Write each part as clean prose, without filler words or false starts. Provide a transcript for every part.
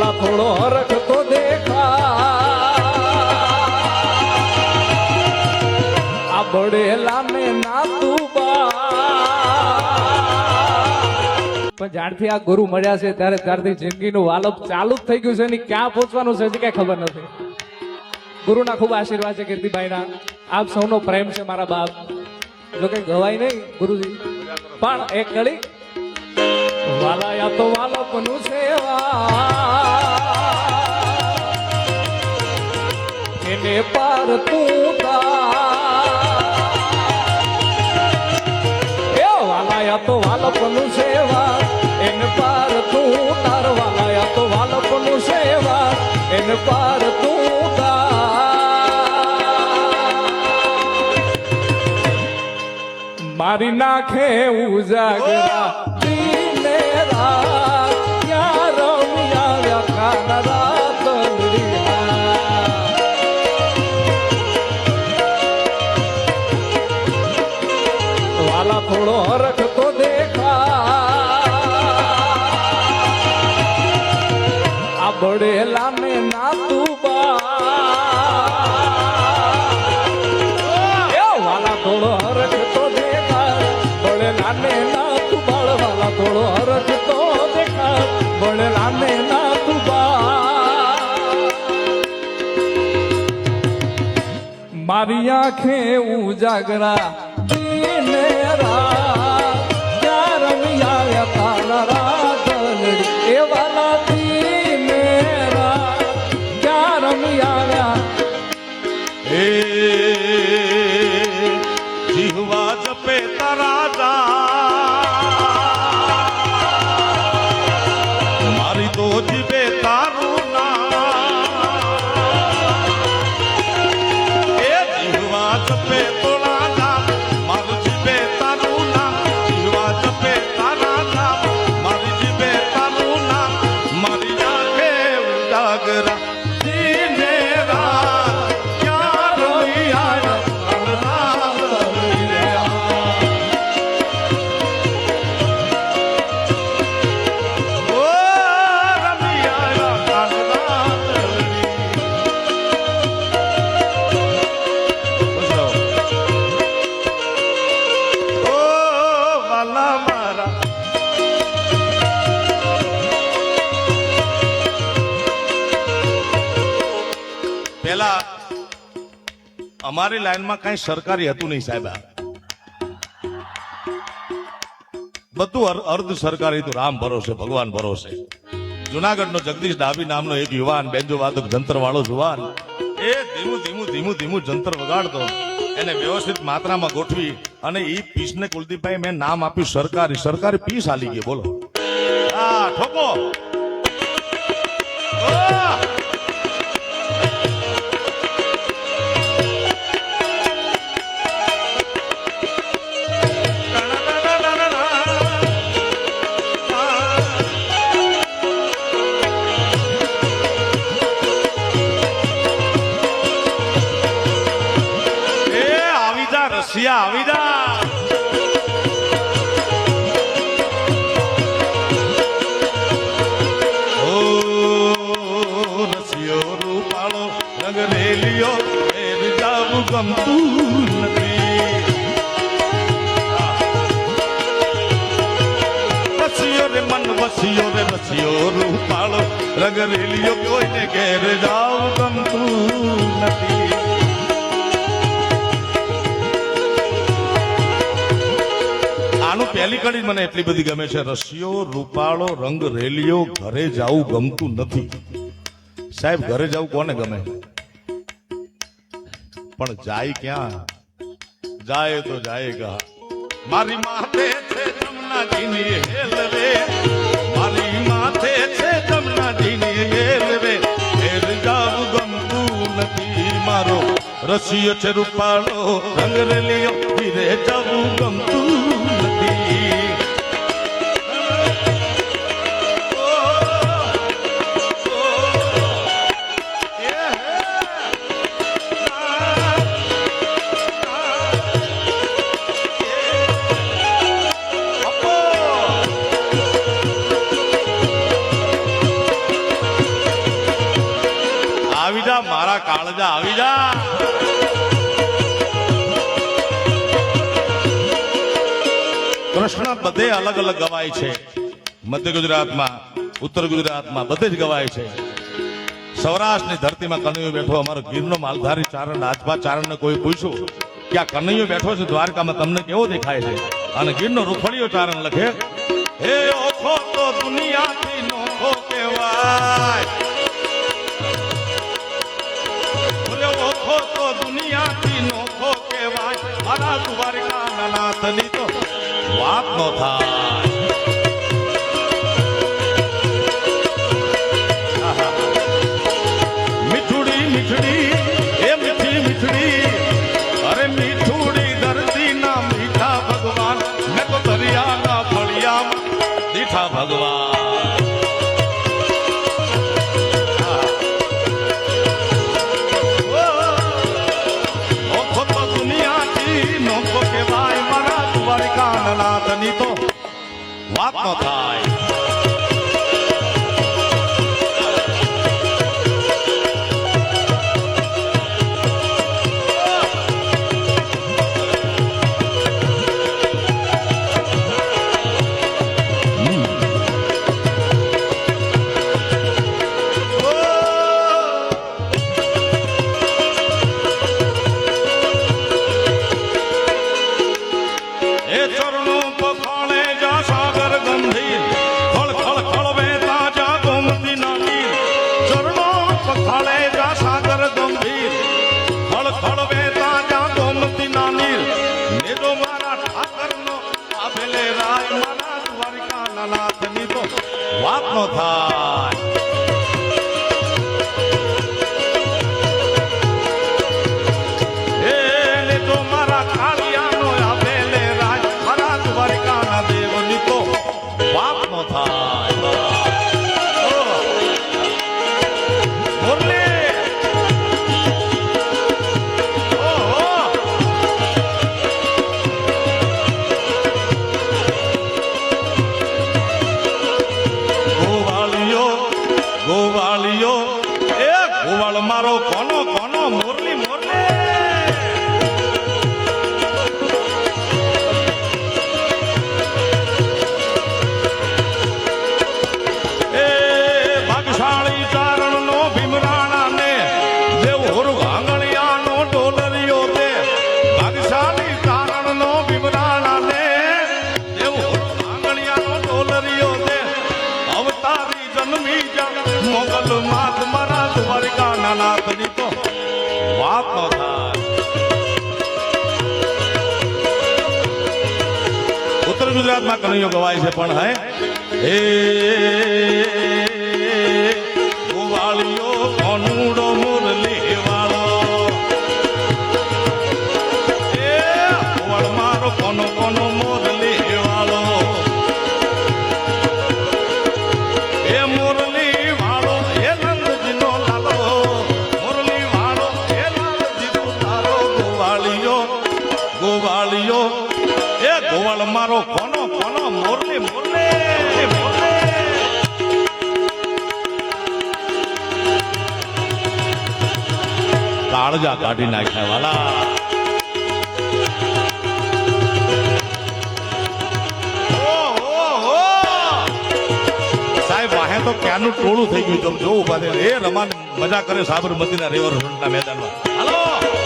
વાલા થોડો હરખ તો દેખા આ બળેલા ને ના તું પણ જ્યારથી આ ગુરુ મળ્યા છે ત્યારથી જિંદગીનું વાલપ ચાલુ જ થઈ ગયું છે ને ક્યાં પહોંચવાનું છે હજી કઈ ખબર નથી. ગુરુના ખૂબ આશીર્વાદ છે કીર્તિભાઈના. આપ સૌનો પ્રેમ છે મારા બાપ. જો કઈ ગવાય નહીં ગુરુજી પણ એક કડી વાલાયા તો વાલપનું સેવા એને પાર તું વાલાયા તો વાલપનું સેવા એને પાર તું તાર વાલાયા તો વાલપનું સેવા એને પાર તું મારી નાખે ઉજાગરા દિને રાત યાર રમ્યા કાના રાત વાલા થોડો હરખ તો દેખા આ બળેલા ને ના તું વાલા થોડો હરખ તો દેખા બળેલા ને ના તું બાળ વાલા થોડો હરખ તો દેખા બળેલા ને ના તું મારી આંખે ઉજાગરા દિને રાત ક્યાં રમ્યા તારા રાત એ વાલા દિને રાત ક્યાં રમ્યા હે જીહવા જપે તારા મારી તો જીવે તારું નામ એ જીહવા જપે તોળા નામ મારું જીવે તારું નામ જીહવા જપે તારા નામ મારી જીવે તારું નામ મારી આંખે ઉજાગરા દિને રાત ક્યાં રમ્યા પેલા અમારી લાઈનમાં કઈ સરકારી હતું નહીં સાહેબ. બધું અર્ધ સરકારી હતું. રામ ભરોસે ભગવાન ભરોસે. જુનાગઢનો જગદીશ ડાભી નામનો એક યુવાન બેન્જો વાદક જંતર વાળો જુવાન એ ધીમું જંતર વગાડતો એને વ્યવસ્થિત માત્રામાં ગોઠવી અને ઈ પીસને કુલદીપભાઈ મેં નામ આપ્યું સરકારી પીસ આલી ગઈ. બોલો આ ઠોકો આવી જા ઓ રસિયો રૂપાળો રંગ રેલિયો ફેર જાવું ગમતું નથી. રસિયો રે મન વસિયો રે રસિયો રૂપાળો રંગ રેલિયો કોઈને ઘેર જાવું ગમતું નથી. આનું પહેલી કડી મને એટલી બધી ગમે છે. રસિયો રૂપાળો રંગ રેલિયો ઘરે જાવું ગમતું નથી. સાહેબ ઘરે જાવું કોને ગમે પણ જાય ક્યાં? જાય તો જાયગા. મારી માથે છે જમનાજીની હેલ રે મારી માથે છે જમનાજીની હેલ રે ઘેર જાવું ગમતું નથી. મારો રસિયો છે રૂપાળો રંગ રેલિયો ઘરે જાવું ગમતું નથી. જા મારા કાળજા આવી જા. કૃષ્ણ બધે અલગ અલગ ગવાય છે. મધ્ય ગુજરાતમાં, ઉત્તર ગુજરાતમાં બધે જ ગવાય છે. સૌરાષ્ટ્રની ધરતીમાં કનૈયો બેઠો. અમારો ગીરનો માલધારી ચારણ રાજભા ચારણને કોઈ પૂછ્યું કે આ કનૈયો બેઠો છે દ્વારકામાં તમને કેવો દેખાય છે? અને ગીરનો રૂખડીયો ચારણ લખે, હે ઓખો તો દુનિયાથી નોખો કહેવાય. બોલે ઓખો તો દુનિયાથી નોખો કહેવાય. મારા દ્વારકાના નાથની તો વાત નો થાય. મીઠુડી મીઠડી એ મીઠી મીઠડી, અરે મીઠુડી ધરતી ના મીઠા ભગવાન, મેં તો દરિયાના ફળિયામાં દીઠા ભગવાન. નોખો તો દુનિયાથી નોખો કહેવાય. મારા દ્વારકાના નાથની તો વાત નો થાય. વાત નો થાય. એ તો મારા કાળિયાનો આવેલે રાજ, મારા દ્વારકાના દેવની તો વાત નો થાય. ગોવાળિયો એ ગોવાળ મારો કોનો કોનો મોરલી મોરલી. એ ભાગશાળી ચારણ નો ભીમરાણા ને દેવ હોરુ આંગણિયાનો ડોલરિયો દે. ભાગશાળી ચારણ નો ભીમરાણા ને દેવ હોરુ આંગણિયાનો ડોલરિયો દે. અવતારી જન્મી જા મોગલ માત, મારા દ્વારકાના નાથની તો વાત નો થાય. ઉત્તર ગુજરાતમાં કનૈયો ગવાય છે પણ હે ગોવાળિયો કોનુડો મુરલી વાળો, એ ગોવાળ મારો કોનો કોનો મુરલી વાળો. એ મુરલી વાળો એ નંદજીનો લાલો, મુરલી વાળો એ નંદજીનો તારો. ગોવાળિયો ગોવાળિયો એ ગોવાળ મારો કોનો કોનો મોરલી મોરલી મોરલી. કાળજા કાઢી નાખ્યા વાલા. વાહે તો ક્યાંનું ટોળું થઈ ગયું. તમે જોવું પાછે એ રમાન મજા કરે સાબરમતીના રિવરફ્રન્ટના મેદાનમાં. હાલો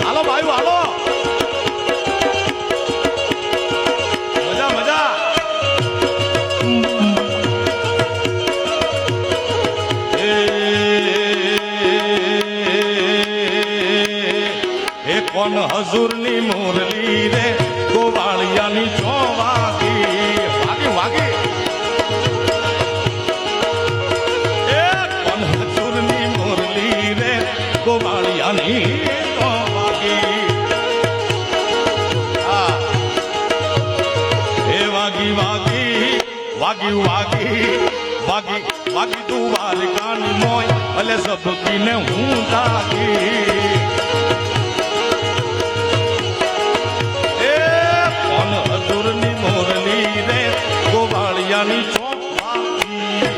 હાલો ભાઈઓ હાલો, મજા મજા. એ કોણ હજુરની મુરલી રે ગોવાળિયાની છો વાગી વાગી વાગી. ગોવાળિયાની તો વાગી. એ વાગી વાગી વાગી વાગી વાગી વાગી તું દ્વારકાની મોય, ભલે સબકીને હું જાગી. એ કોણ હજુરની મોરલી રે ગોવાળિયાની ચોક વાગી.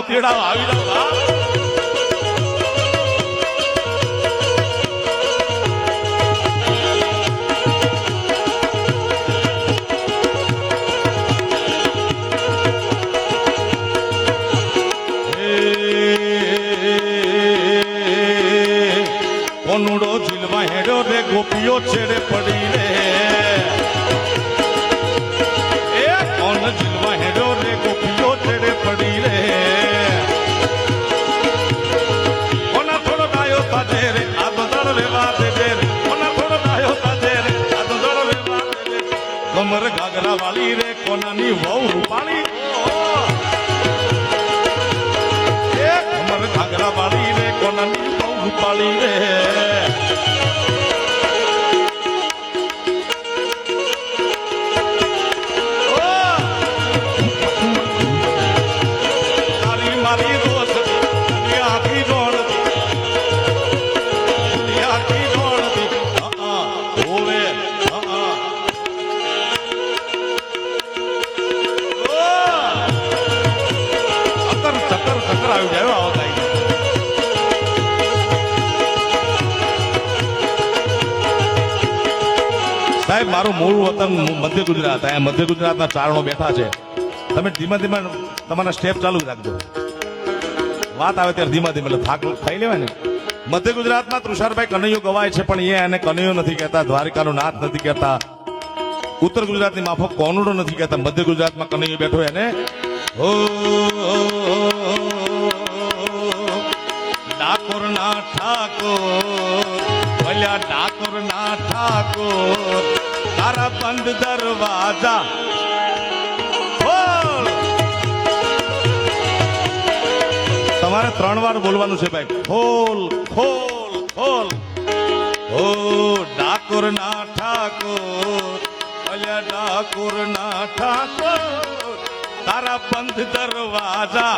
તેડા આવી જાવ બા. કોનુડો જીલમાં હેડ્યો રે ગોપીઓ છેડે પડી રે એ કોન જીલમાં હેડ્યો રે ગોપીઓ છેડે પડી રે કોના થોડો ડાયો તાજે રે આ દોડળ વેવા દે રે કોના થોડો ડાયો તાજે રે આ દોડળ વેવા દે કમર ઘાઘરા વાળી રે કોનાની વહુ રૂપાળી એ કમર ઘાઘરા વાળી રે કોનાની વહુ રૂપાળી રે સાહેબ મારું મૂળ વતન મધ્ય ગુજરાત અહીંયા મધ્ય ગુજરાતના ચારણો બેઠા છે તમે ધીમે ધીમે તમારા સ્ટેપ ચાલુ રાખજો વાત આવે ત્યારે ધીમે ધીમે થાક ખાઈ લેવાય ને મધ્ય ગુજરાતમાં તુષારભાઈ કનૈયો ગવાય છે પણ એ એને કનૈયો નથી કહેતા દ્વારિકાનો નાથ નથી કહેતા ઉત્તર ગુજરાતની માફક કોનુડો નથી કહેતા મધ્ય ગુજરાતમાં કનૈયો બેઠો એને ઓ ડાકોરના ઠાકોર ભલ્યા ડાકોરના ઠાકોર તારા બંધ દરવાજા ખોલ તમારે 3 વાર બોલવાનું છે ભાઈ ખોલ ખોલ ખોલ ઓ ડાકોરના ઠાકોર ભલ્યા ડાકોરના ઠાકોર તારા બંધ દરવાજા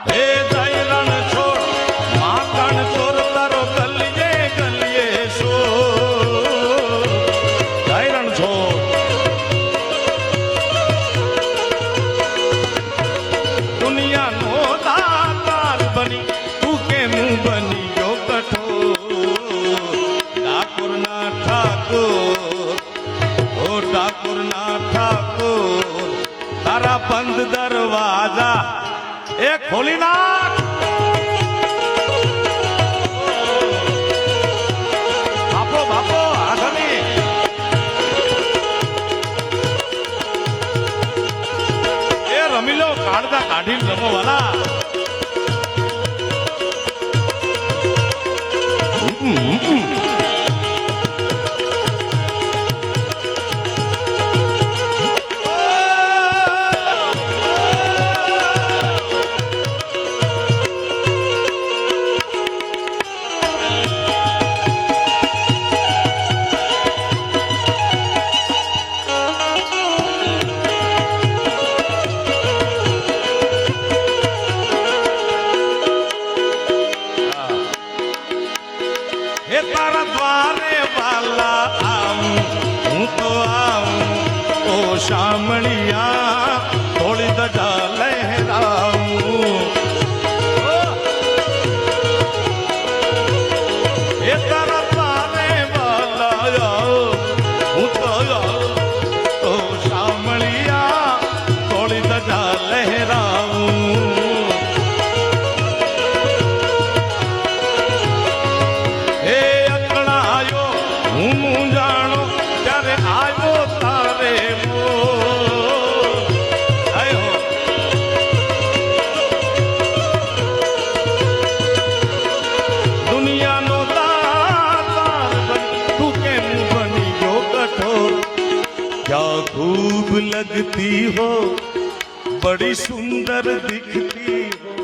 હે જય રણ છોડ માખણ ચોર તારો ગલીએ ગલીએ સો જય રણ છોડ દુનિયાનો દાતાર બની તું કેમ બની ગયો કઠોર ડાકોરના ઠાકોર ઓ ડાકોરના ઠાકોર તારા બંધ દરવાજા એ ખોલી નાખ બાપો બાપો આસની એ રમી લો કાઢતા કાઢીને રમો વાલા એ તારા દ્વારે વાલા આવું હું તો આવું ઓ શામળિયા થોડી ધજા લહેરાવું એ તારા દ્વારે વાલા હું તો આવું ઓ શામળિયા થોડી ધજા લહેરાવું હું જાણો ત્યારે આવ્યો તારે દુનિયાનો દાતાર તું કેમ બની ગયો કઠોર ક્યા ખૂબ લગતી હો બડી સુંદર દિખતી હો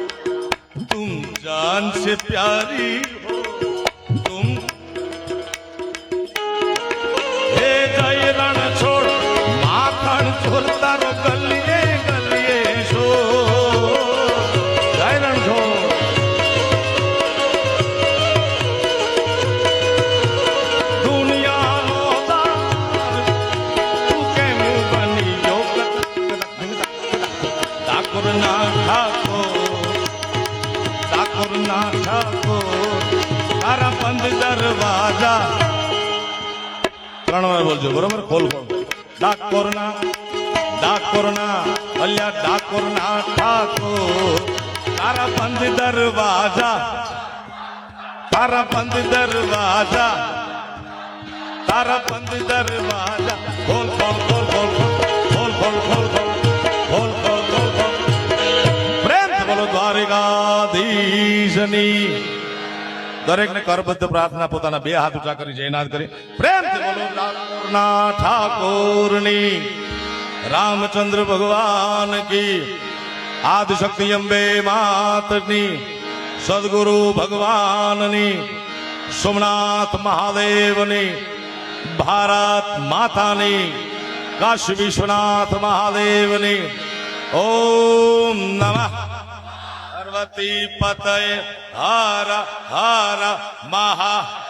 तुम जान से प्यारी हो तुम रण छोड़ माखण छोड़ तारो गलिए गलिए सो जय रण छोड़ दुनिया नो दार तू केम बनी जो ठाकुर ना ठाकुर ત્રણ વાર બોલજો બરોબર ખોલ ખોલ ડાકોરના અલ્યા ડાકોરના ઠાકોર તારા બંધ દરવાજા તારા બંધ દરવાજા તારા બંધ દરવાજા ખોલ ખોલ ખોલ ખોલ ખોલ ખોલ ખોલ ખોલ ખોલ ખોલ ખોલ ખોલ પ્રેમથી બોલો દ્વારિકાધીશની દરેકને કરબદ્ધ પ્રાર્થના પોતાના બે હાથ ઊંચા કરી જયનાથ કરી પ્રેમથી બોલો ડાકોરના ઠાકોરની રામચંદ્ર ભગવાન કી આદિશક્તિ અંબે માતની સદગુરુ ભગવાનની સોમનાથ મહાદેવની ભારત માતાની કાશી વિશ્વનાથ મહાદેવની ઓમ નમઃ પાર્વતી પતય હર હર મહા